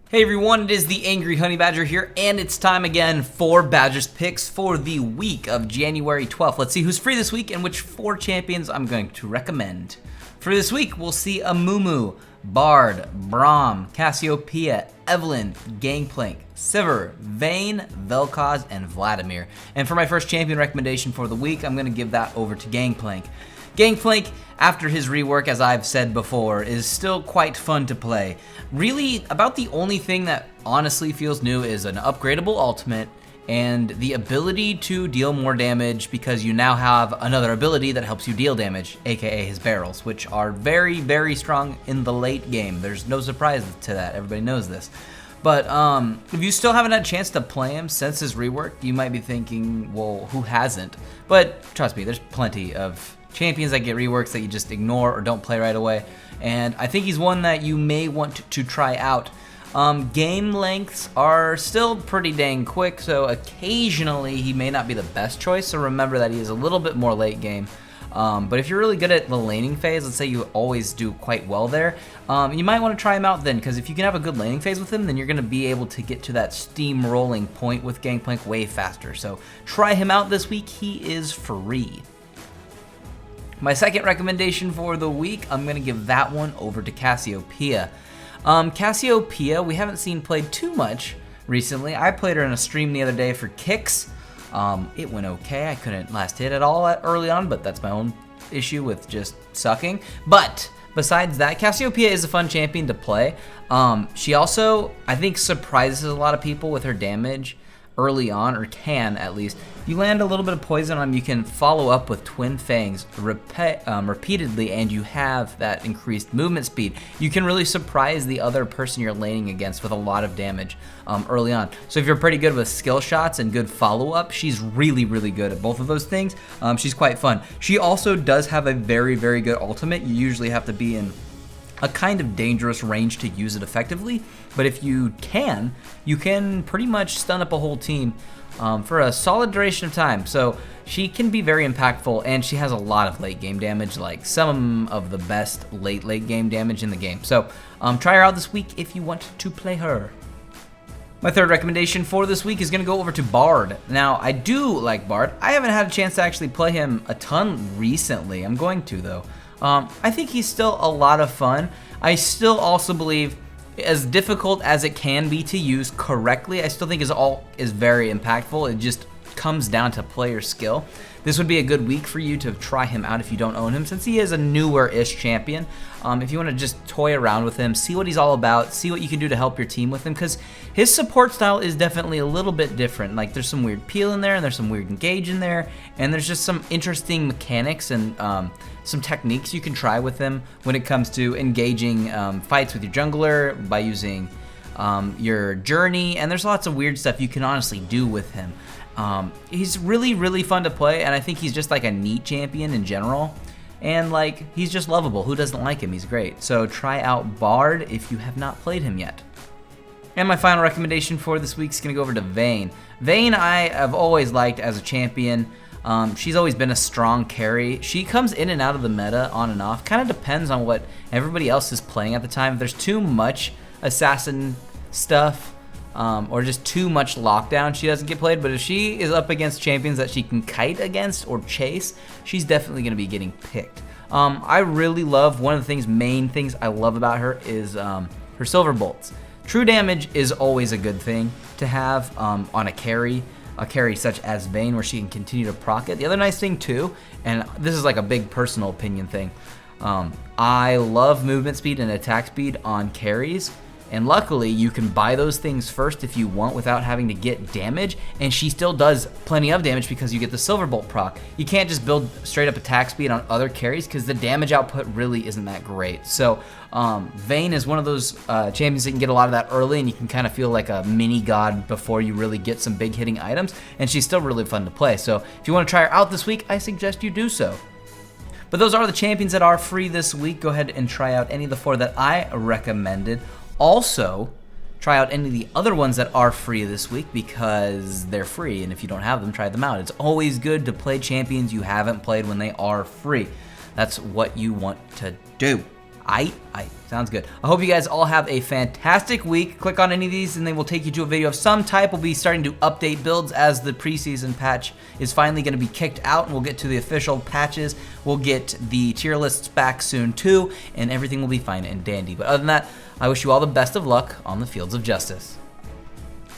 Hey everyone, it is the Angry Honey Badger here, and it's time again for Badger's Picks for the week of January 12th. Let's see who's free this week and which 4 champions I'm going to recommend. For this week, we'll see Amumu, Bard, Braum, Cassiopeia, Evelyn, Gangplank, Sivir, Vayne, Vel'Koz, and Vladimir. And for my first champion recommendation for the week, I'm going to give that over to Gangplank. Gangplank, after his rework, as I've said before, is still quite fun to play. Really, about the only thing that honestly feels new is an upgradable ultimate and the ability to deal more damage because you now have another ability that helps you deal damage, aka his barrels, which are very, very strong in the late game. There's no surprise to that, everybody knows this. But if you still haven't had a chance to play him since his rework, you might be thinking, well, who hasn't? But trust me, there's plenty of champions that get reworks that you just ignore or don't play right away, and I think he's one that you may want to try out. Game lengths are still pretty dang quick, so occasionally he may not be the best choice, so remember that he is a little bit more late game. But if you're really good at the laning phase, let's say you always do quite well there, you might want to try him out then, because if you can have a good laning phase with him, then you're going to be able to get to that steamrolling point with Gangplank way faster. So try him out this week, he is free. My second recommendation for the week, I'm going to give that one over to Cassiopeia. Cassiopeia, we haven't seen played too much recently. I played her in a stream the other day for kicks. It went okay. I couldn't last hit at all early on, but that's my own issue with just sucking. But besides that, Cassiopeia is a fun champion to play. She also, I think, surprises a lot of people with her damage early on, or can at least. You land a little bit of poison on him, you can follow up with Twin Fangs repeatedly, and you have that increased movement speed. You can really surprise the other person you're laning against with a lot of damage early on. So if you're pretty good with skill shots and good follow-up, she's really, really good at both of those things. She's quite fun. She also does have a very, very good ultimate. You usually have to be in a kind of dangerous range to use it effectively, but if you can pretty much stun up a whole team for a solid duration of time. So she can be very impactful, and she has a lot of late game damage, like some of the best late game damage in the game. So try her out this week if you want to play her. My third recommendation for this week is going to go over to Bard. Now, I do like Bard. I haven't had a chance to actually play him a ton recently. I'm going to, though. I think he's still a lot of fun. I still also believe, as difficult as it can be to use correctly, I still think his ult is very impactful. It just comes down to player skill. This would be a good week for you to try him out if you don't own him, since he is a newer-ish champion. If you want to just toy around with him, see what he's all about, see what you can do to help your team with him, because his support style is definitely a little bit different. Like, there's some weird peel in there, and there's some weird engage in there, and there's just some interesting mechanics and some techniques you can try with him when it comes to engaging fights with your jungler by using your journey, and there's lots of weird stuff you can honestly do with him. He's really, really fun to play, and I think he's just like a neat champion in general. And like, he's just lovable. Who doesn't like him? He's great. So try out Bard if you have not played him yet. And my final recommendation for this week is going to go over to Vayne. Vayne I have always liked as a champion. She's always been a strong carry. She comes in and out of the meta on and off. Kind of depends on what everybody else is playing at the time. If there's too much assassin stuff, or just too much lockdown, she doesn't get played. But if she is up against champions that she can kite against or chase, she's definitely going to be getting picked. I really love, one of the main things I love about her is her silver bolts. True damage is always a good thing to have on a carry such as Vayne, where she can continue to proc it. The other nice thing too, and this is like a big personal opinion thing, I love movement speed and attack speed on carries. And luckily, you can buy those things first if you want without having to get damage, and she still does plenty of damage because you get the Silver Bolt proc. You can't just build straight up attack speed on other carries because the damage output really isn't that great. So Vayne is one of those champions that can get a lot of that early, and you can kind of feel like a mini god before you really get some big hitting items, and she's still really fun to play. So if you want to try her out this week, I suggest you do so. But those are the champions that are free this week. Go ahead and try out any of the 4 that I recommended. Also, try out any of the other ones that are free this week because they're free, and if you don't have them, try them out. It's always good to play champions you haven't played when they are free. That's what you want to do. Aight. Sounds good. I hope you guys all have a fantastic week. Click on any of these and they will take you to a video of some type. We'll be starting to update builds as the preseason patch is finally going to be kicked out, and we'll get to the official patches. We'll get the tier lists back soon too, and everything will be fine and dandy. But other than that, I wish you all the best of luck on the fields of justice.